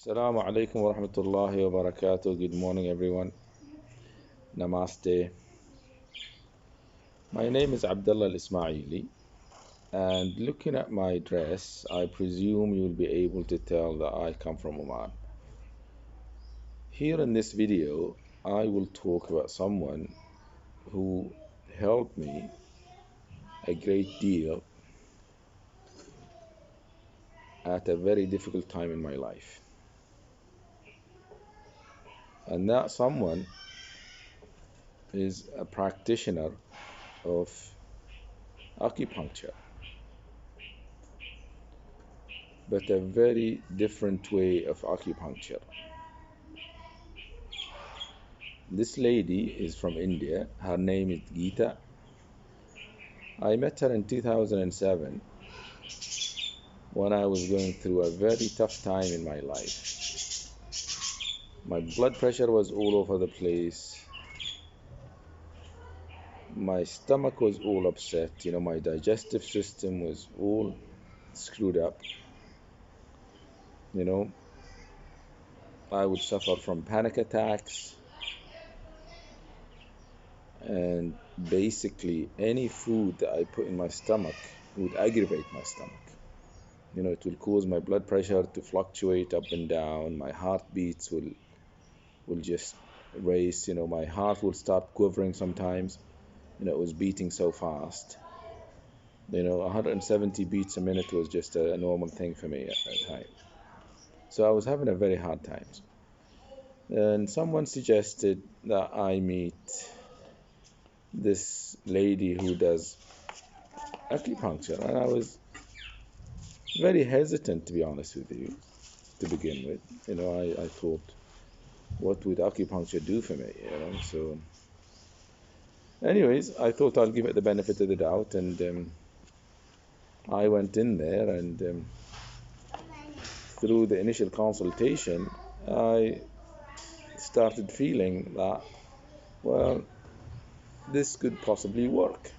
Assalamu alaikum wa rahmatullahi wa barakatuh. Good morning, everyone. Namaste. My name is Abdullah Al Ismaili, and looking at my dress, I presume you'll be able to tell that I come from Oman. Here in this video, I will talk about someone who helped me a great deal at a very difficult time in my life. And that someone is a practitioner of acupuncture, but a very different way of acupuncture. This lady is from India. Her name is Geeta. I met her in 2007 when I was going through a very tough time in my life. My blood pressure was all over the place. My stomach was all upset. My digestive system was all screwed up. I would suffer from panic attacks, and basically any food that I put in my stomach would aggravate my stomach. It will cause my blood pressure to fluctuate up and down. My heartbeats will just race. My heart will start quivering sometimes. It was beating so fast. 170 beats a minute was just a normal thing for me at that time. So I was having a very hard time. And someone suggested that I meet this lady who does acupuncture, and I was very hesitant, to be honest with you, to begin with. I thought, what would acupuncture do for me? So anyways, I thought I'll give it the benefit of the doubt, and I went in there, and through the initial consultation, I started feeling that, well, this could possibly work.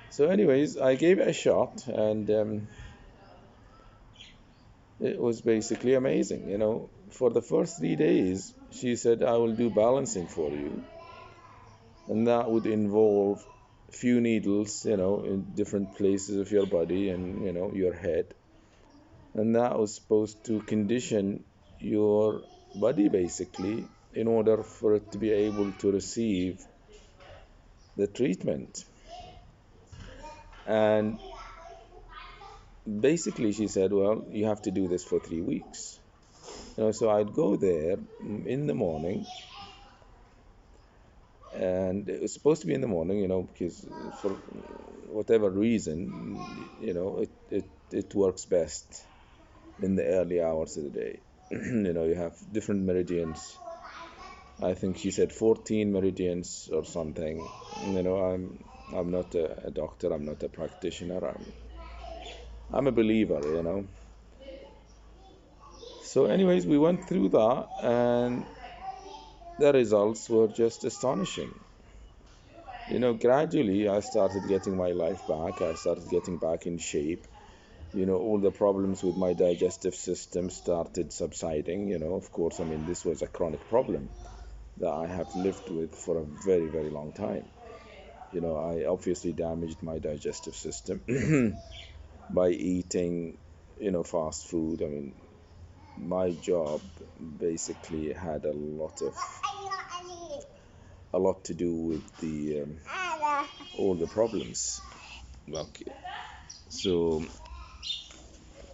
So anyways, I gave it a shot, and it was basically amazing. For the first 3 days, she said, I will do balancing for you, and that would involve few needles, in different places of your body and, your head. And that was supposed to condition your body basically in order for it to be able to receive the treatment. And basically she said, well, you have to do this for 3 weeks. So I'd go there in the morning, and it was supposed to be in the morning, because for whatever reason, it works best in the early hours of the day. You have different meridians. I think she said 14 meridians or something. I'm not a doctor. I'm not a practitioner. I'm a believer. So anyways, we went through that, and the results were just astonishing. Gradually I started getting my life back. I started getting back in shape. All the problems with my digestive system started subsiding. Of course, this was a chronic problem that I have lived with for a very, very long time. I obviously damaged my digestive system by eating, fast food. My job basically had a lot to do with the all the problems. Okay. So,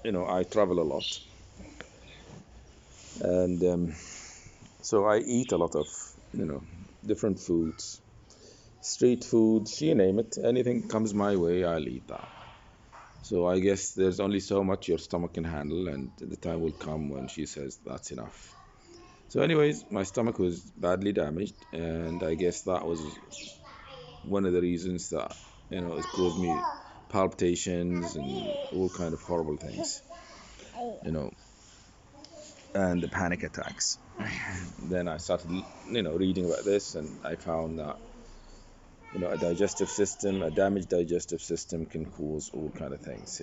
I travel a lot, and so I eat a lot of, different foods, street foods, you name it. Anything comes my way, I'll eat that. So I guess there's only so much your stomach can handle, and the time will come when she says that's enough. So anyways, my stomach was badly damaged, and I guess that was one of the reasons that, it caused me palpitations and all kind of horrible things, and the panic attacks. Then I started, reading about this, and I found that, a damaged digestive system can cause all kind of things,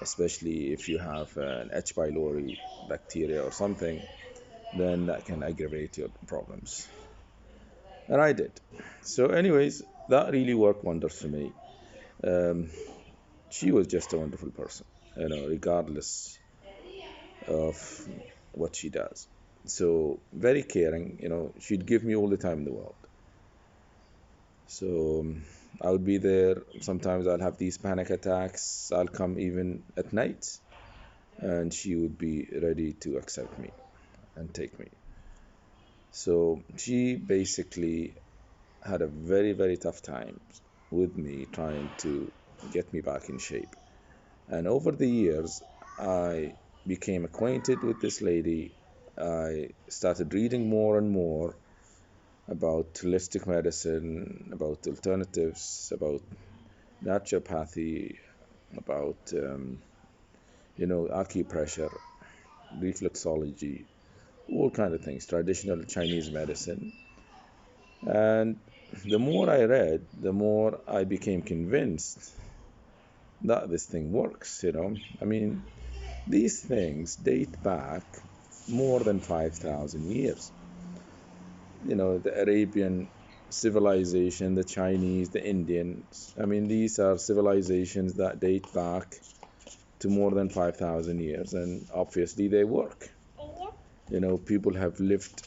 especially if you have an H. pylori bacteria or something, then that can aggravate your problems. And I did. So, anyways, that really worked wonders for me. Um, she was just a wonderful person, regardless of what she does. So, very caring, she'd give me all the time in the world. So, I would be there. Sometimes I'll have these panic attacks. I'll come even at night, and she would be ready to accept me and take me. So, she basically had a very, very tough time with me trying to get me back in shape. And over the years, I became acquainted with this lady. I started reading more and more about holistic medicine, about alternatives, about naturopathy, about acupressure, reflexology, all kind of things, traditional Chinese medicine. And the more I read, the more I became convinced that this thing works. I mean, these things date back more than 5,000 years. The Arabian civilization, the Chinese, the Indians. I mean, these are civilizations that date back to more than 5,000 years, and obviously they work. People have lived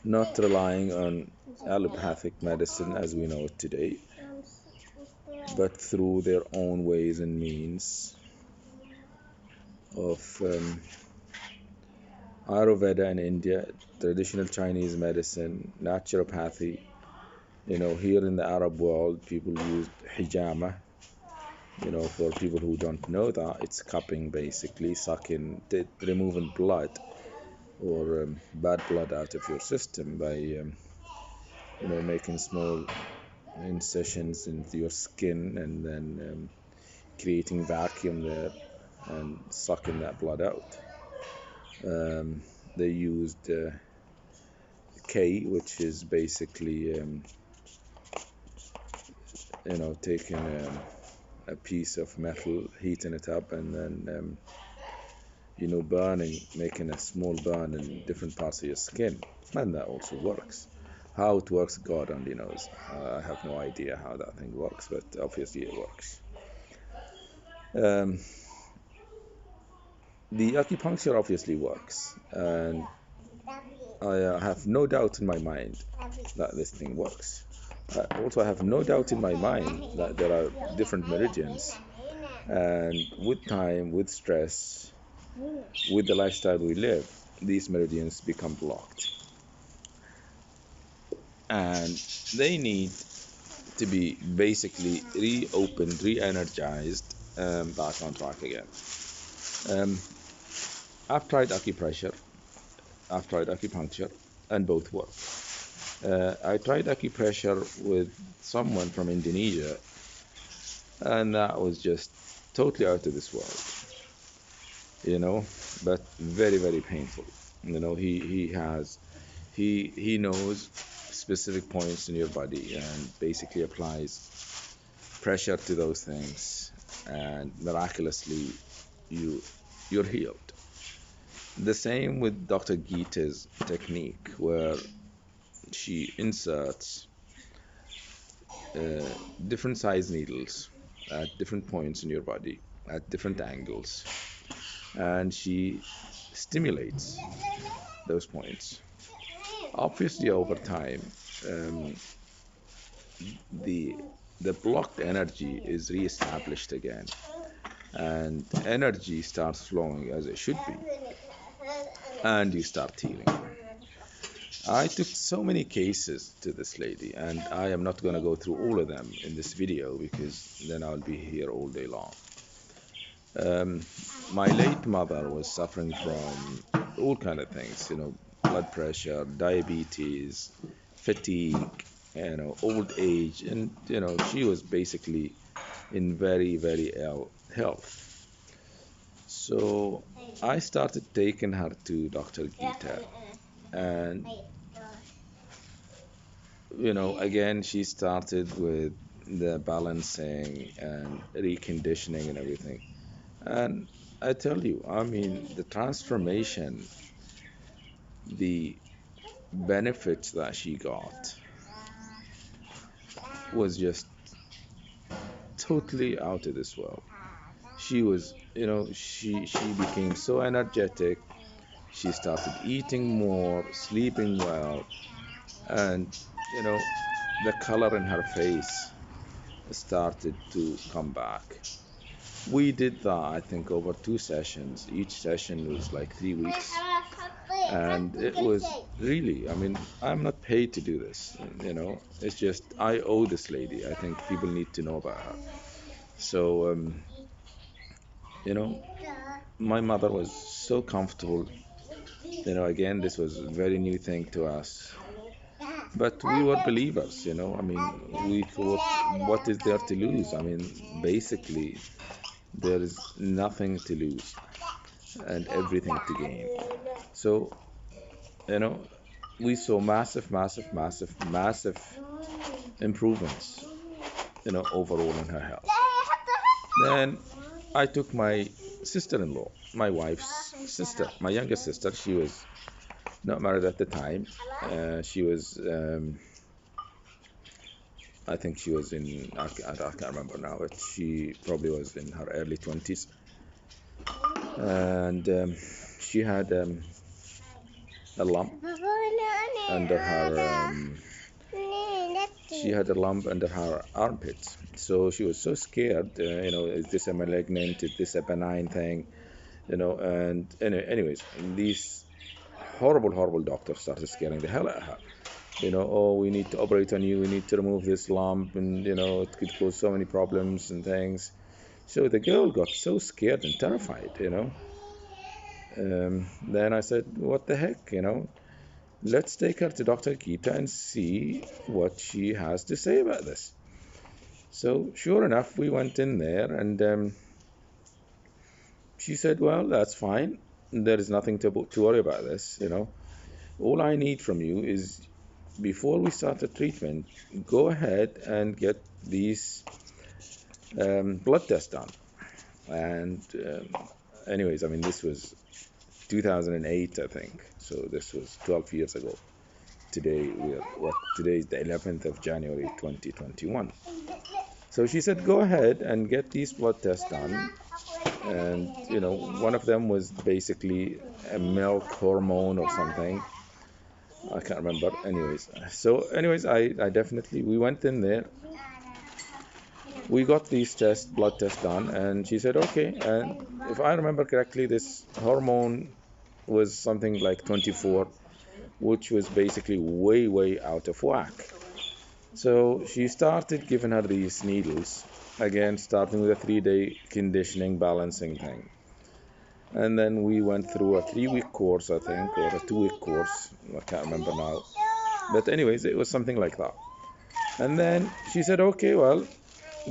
not relying on allopathic medicine as we know it today, but through their own ways and means of Ayurveda in India, traditional Chinese medicine, naturopathy. Here in the Arab world, people use hijama. For people who don't know that, it's cupping, basically, sucking, removing blood or bad blood out of your system by, making small incisions into your skin and then creating vacuum there and sucking that blood out. They used K, which is basically, taking a piece of metal, heating it up, and then, burning, making a small burn in different parts of your skin. And that also works. How it works, God only knows. I have no idea how that thing works, but obviously it works. The acupuncture obviously works, and I have no doubt in my mind that this thing works. Also, I have no doubt in my mind that there are different meridians, and with time, with stress, with the lifestyle we live, these meridians become blocked. And they need to be basically reopened, re-energized, back on track again. I've tried acupressure, I've tried acupuncture, and both work. I tried acupressure with someone from Indonesia, and that was just totally out of this world, but very, very painful. He knows specific points in your body and basically applies pressure to those things, and miraculously you're healed. The same with Dr. Geeta's technique, where she inserts different size needles at different points in your body at different angles, and she stimulates those points. Obviously, over time, the blocked energy is reestablished again, and energy starts flowing as it should be, and you start healing. I took so many cases to this lady, and I am not going to go through all of them in this video because then I'll be here all day long. My late mother was suffering from all kind of things, blood pressure, diabetes, fatigue, old age, and she was basically in very, very ill health. So I started taking her to Dr. Geeta, and again she started with the balancing and reconditioning and everything. And I tell you, I mean, the transformation, the benefits that she got was just totally out of this world. She was, she became so energetic. She started eating more, sleeping well, and you know, the color in her face started to come back. We did that, I think, over 2 sessions. Each session was like 3 weeks. And it was really, I mean, I'm not paid to do this. It's just I owe this lady. I think people need to know about her. So, you know, my mother was so comfortable. Again, this was a very new thing to us. But we were believers. I mean, we thought, what is there to lose? I mean, basically, there is nothing to lose and everything to gain. So, you know, we saw massive, massive, massive, massive improvements, overall in her health. Then I took my sister-in-law, my wife's sister, my younger sister. She was not married at the time. She was, I think she was I can't remember now, but she probably was in her early 20s. And she had a lump under her she had a lump under her armpits. So she was so scared, is this a malignant, is this a benign thing, and anyways, these horrible doctors started scaring the hell out of her. Oh, we need to operate on you, we need to remove this lump, and it could cause so many problems and things. So the girl got so scared and terrified. Then I said, what the heck, let's take her to Dr. Gita and see what she has to say about this. So sure enough, we went in there, and she said, well, that's fine. There is nothing to worry about this. All I need from you is, before we start the treatment, go ahead and get these blood tests done. And anyways, I mean, this was 2008, I think. So this was 12 years ago. Today today is the 11th of January 2021. So she said, go ahead and get these blood tests done. And one of them was basically a milk hormone or something. I can't remember. Anyways, I definitely, we went in there, we got these blood tests done, and she said, okay. And if I remember correctly, this hormone was something like 24, which was basically way out of whack. So she started giving her these needles, again, starting with a 3-day conditioning balancing thing. And then we went through a 3-week course, I think, or a 2-week course. I can't remember now. But anyways, it was something like that. And then she said, okay, well,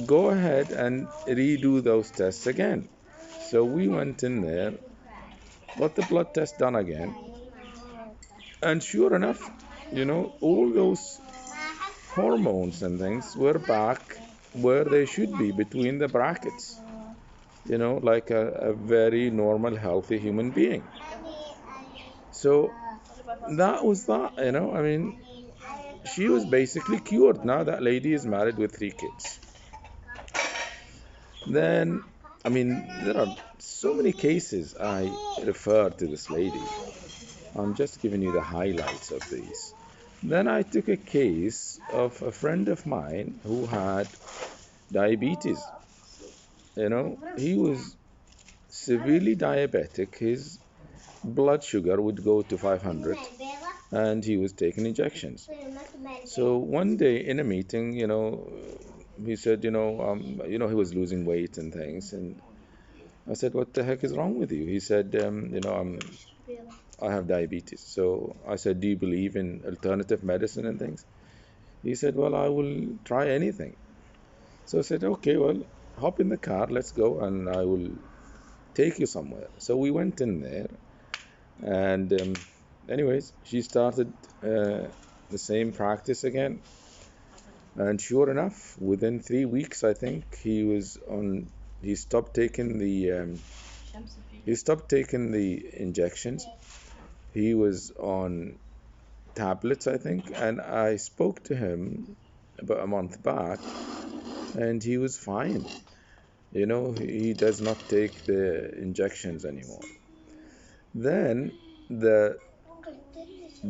go ahead and redo those tests again. So we went in there, got the blood test done again. And sure enough, all those hormones and things were back where they should be, between the brackets, like a very normal, healthy human being. So that was that, I mean, she was basically cured. Now that lady is married with 3 kids. Then, I mean, there are so many cases I refer to this lady. I'm just giving you the highlights of these. Then I took a case of a friend of mine who had diabetes. He was severely diabetic. His blood sugar would go to 500, and he was taking injections. So one day in a meeting, he said, he was losing weight and things. And I said, what the heck is wrong with you? He said, I have diabetes. So I said, do you believe in alternative medicine and things? He said, well, I will try anything. So I said, okay, well, hop in the car, let's go, and I will take you somewhere. So we went in there, and anyways, she started the same practice again. And sure enough, within 3 weeks, I think he stopped taking the injections. He was on tablets, I think, and I spoke to him about a month back, and he was fine. He does not take the injections anymore. Then, the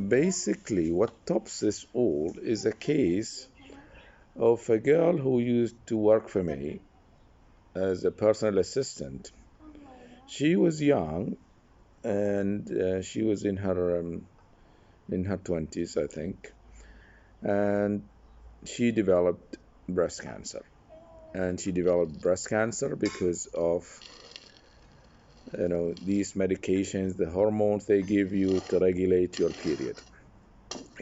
basically, what tops this all is a case of a girl who used to work for me as a personal assistant. She was young, and she was in her 20s, I think, and she developed breast cancer. And she developed breast cancer because of these medications, the hormones they give you to regulate your period.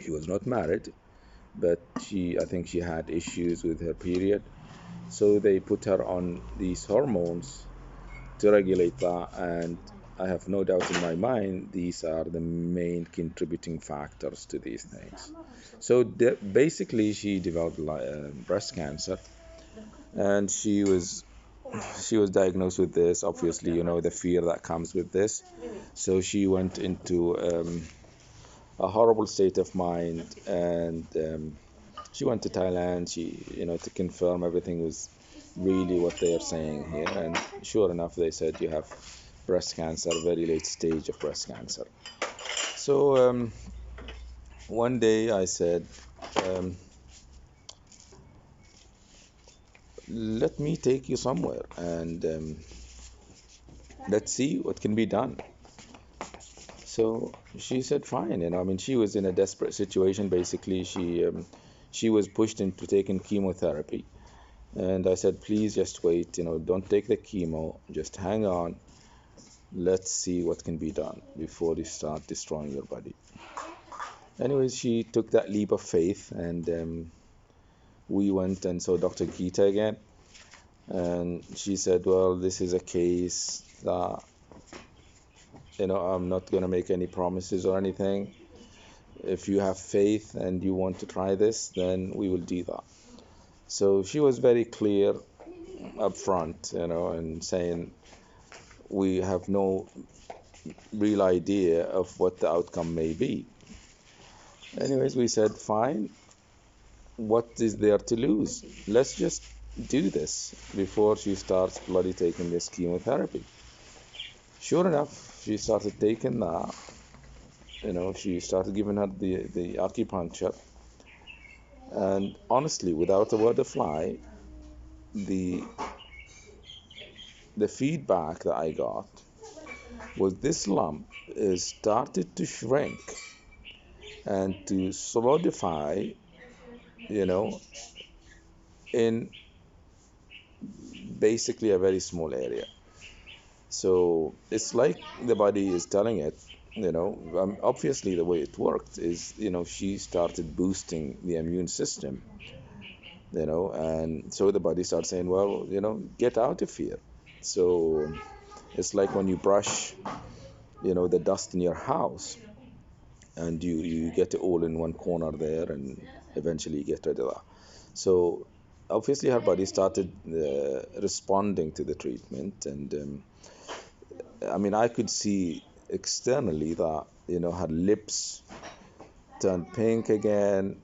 She was not married, but I think she had issues with her period, so they put her on these hormones to regulate that. And I have no doubt in my mind these are the main contributing factors to these things. So basically, she developed breast cancer, and she was diagnosed with this. Obviously, the fear that comes with this. So she went into a horrible state of mind, and she went to Thailand. To confirm everything was really what they are saying here. And sure enough, they said you have breast cancer, very late stage of breast cancer. So one day I said, um, let me take you somewhere, and let's see what can be done. So she said, fine. I mean, she was in a desperate situation. Basically, she was pushed into taking chemotherapy. And I said, please just wait, don't take the chemo, just hang on. Let's see what can be done before you start destroying your body. Anyways, she took that leap of faith, and we went and saw Dr. Geeta again. And she said, well, this is a case that, I'm not going to make any promises or anything. If you have faith and you want to try this, then we will do that. So she was very clear up front, and saying, we have no real idea of what the outcome may be. Anyways, we said, fine, what is there to lose? Let's just do this before she starts bloody taking this chemotherapy. Sure enough, she started taking that. She started giving her the acupuncture. And honestly, without a word of lie, the feedback that I got was this lump started to shrink and to solidify, in basically a very small area. So it's like the body is telling it, obviously the way it worked is, she started boosting the immune system, and so the body starts saying, well, get out of here. So it's like when you brush, the dust in your house, and you get it all in one corner there, and eventually you get rid of that. So obviously her body started responding to the treatment, and I mean, I could see externally that, her lips turned pink again,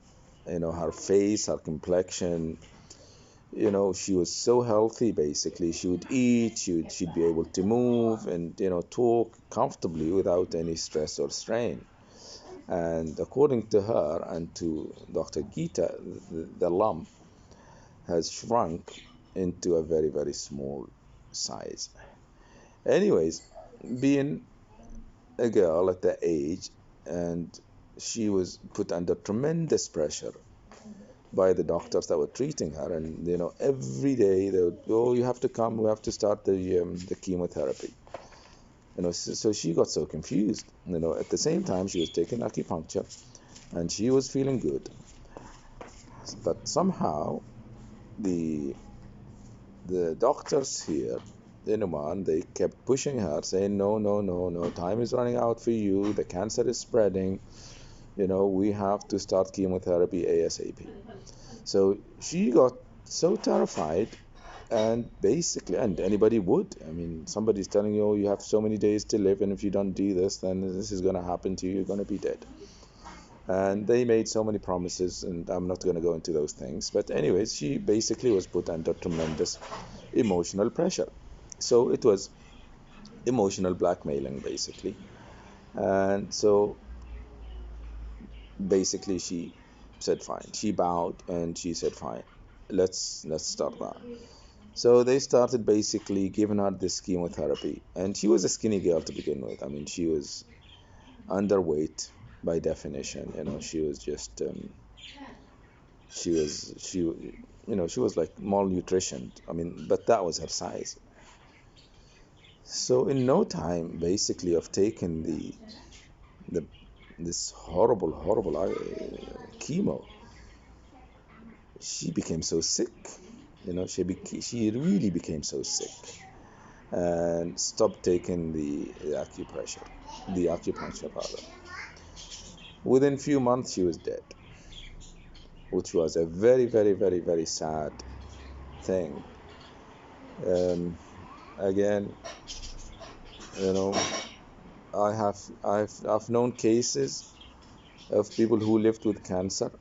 her face, her complexion, she was so healthy. Basically, she would eat, she'd be able to move and, talk comfortably without any stress or strain. And according to her and to Dr. Geeta, the lump has shrunk into a very, very small size. Anyways, being a girl at that age, and she was put under tremendous pressure by the doctors that were treating her, and every day they would, oh, you have to come, we have to start the chemotherapy. So she got so confused. At the same time she was taking acupuncture and she was feeling good, but somehow the doctors here in Oman, they kept pushing her, saying, no, no, no, no, time is running out for you, the cancer is spreading, we have to start chemotherapy ASAP. So she got so terrified, and basically, and anybody would. I mean, somebody's telling you, oh, you have so many days to live, and if you don't do this, then this is going to happen to you. You're going to be dead. And they made so many promises, and I'm not going to go into those things. But anyways, she basically was put under tremendous emotional pressure. So it was emotional blackmailing, basically. And so basically she said fine. She bowed and she said fine. Let's start that. So they started basically giving her this chemotherapy, and she was a skinny girl to begin with. I mean, she was underweight by definition. She was just she was like malnutritioned. I mean, but that was her size. So in no time, basically, of taking the this horrible chemo, she became so sick. She really became so sick, and stopped taking the acupuncture rather. Within few months, she was dead, which was a very, very, very, very sad thing. Um, Again, you know, I've known cases of people who lived with cancer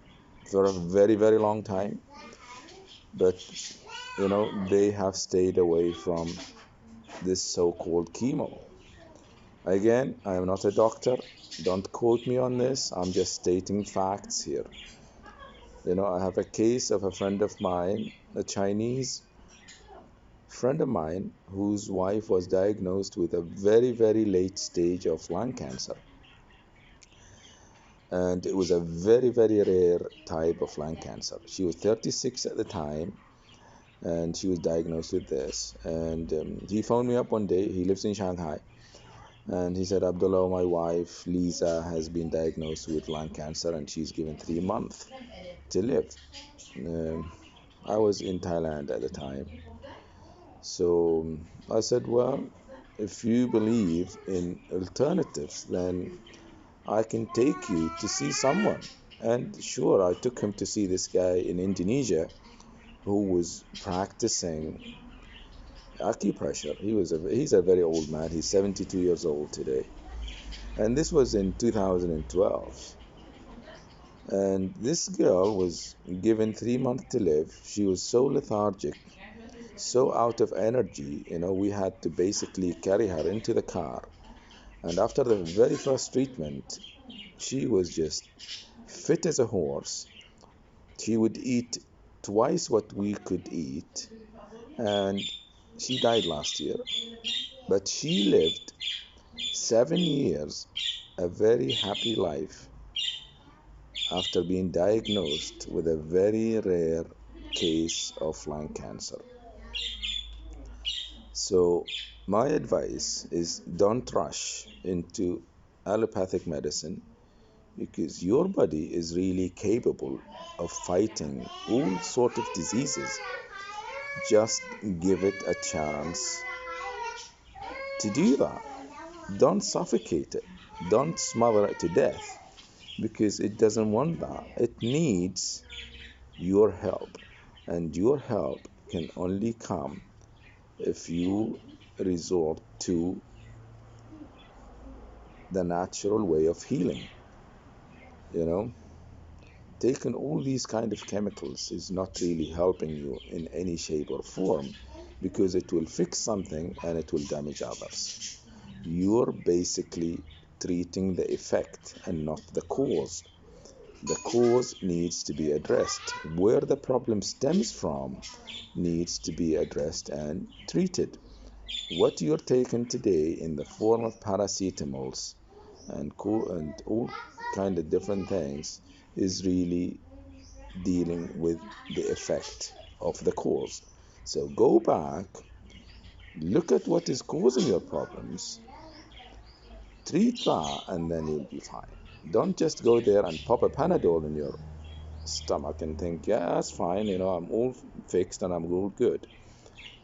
for a very, very long time, but they have stayed away from this so-called chemo. Again, I am not a doctor. Don't quote me on this. I'm just stating facts here. I have a case of a friend of mine, a Chinese friend of mine, whose wife was diagnosed with a very, very late stage of lung cancer. And it was a very, very rare type of lung cancer. She was 36 at the time, and she was diagnosed with this. And he phoned me up one day. He lives in Shanghai. And he said, Abdullah, my wife, Lisa, has been diagnosed with lung cancer, and she's given 3 months to live. I was in Thailand at the time. So I said, well, if you believe in alternatives, then I can take you to see someone. And sure, I took him to see this guy in Indonesia who was practicing acupressure. He's a very old man. He's 72 years old today. And this was in 2012. And this girl was given 3 months to live. She was so lethargic, so out of energy. We had to basically carry her into the car. And after the very first treatment, she was just fit as a horse. She would eat twice what we could eat. And she died last year. But she lived 7 years, a very happy life, after being diagnosed with a very rare case of lung cancer. So my advice is, don't rush into allopathic medicine, because your body is really capable of fighting all sorts of diseases. Just give it a chance to do that. Don't suffocate it. Don't smother it to death, because it doesn't want that. It needs your help, and your help can only come if you resort to the natural way of healing. Taking all these kind of chemicals is not really helping you in any shape or form, because it will fix something and it will damage others. You're basically treating the effect and not the cause. The cause needs to be addressed. Where the problem stems from needs to be addressed and treated. What you're taking today in the form of paracetamols and all kind of different things is really dealing with the effect of the cause. So go back, look at what is causing your problems, treat that, and then you'll be fine. Don't just go there and pop a Panadol in your stomach and think, yeah, that's fine, I'm all fixed and I'm all good.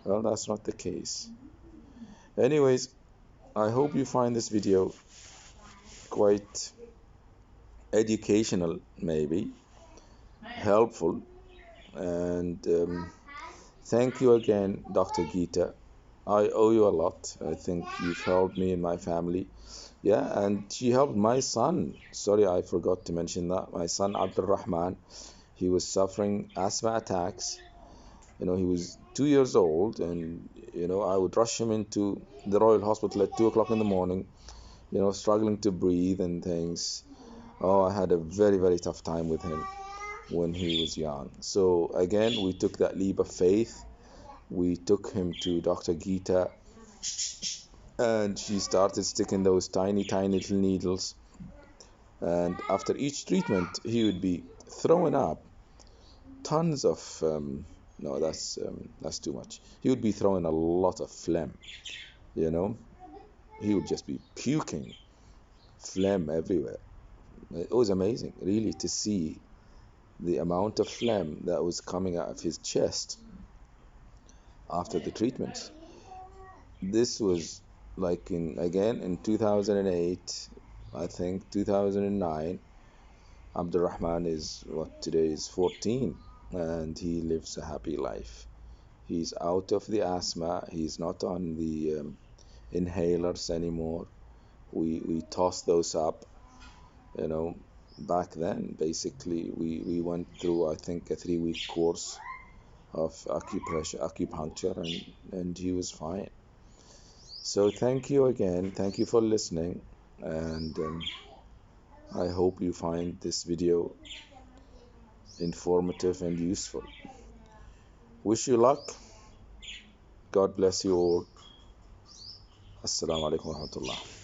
Well, that's not the case. Anyways, I hope you find this video quite educational, maybe helpful. And thank you again, Dr. Geeta. I owe you a lot. I think you've helped me and my family. Yeah, and she helped my son. Sorry, I forgot to mention that. My son Abdul Rahman, he was suffering asthma attacks. He was 2 years old, and I would rush him into the Royal Hospital at 2 o'clock in the morning. Struggling to breathe and things. Oh, I had a very, very tough time with him when he was young. So again, we took that leap of faith. We took him to Dr. Geeta, and she started sticking those tiny, tiny little needles. And after each treatment, he would be throwing up tons of no, that's too much. He would be throwing a lot of phlegm. You know, he would just be puking phlegm everywhere. It was amazing, really, to see the amount of phlegm that was coming out of his chest after the treatment. This was like in 2008, I think 2009. Abdurrahman is what today is 14, and he lives a happy life. He's out of the asthma. He's not on the inhalers anymore. We tossed those up. You know, back then, basically, we went through, I think, a 3-week course of acupuncture, and he was fine. So thank you again. Thank you for listening, and I hope you find this video informative and useful. Wish you luck. God bless you all. Assalamu alaikum wa rahmatullah.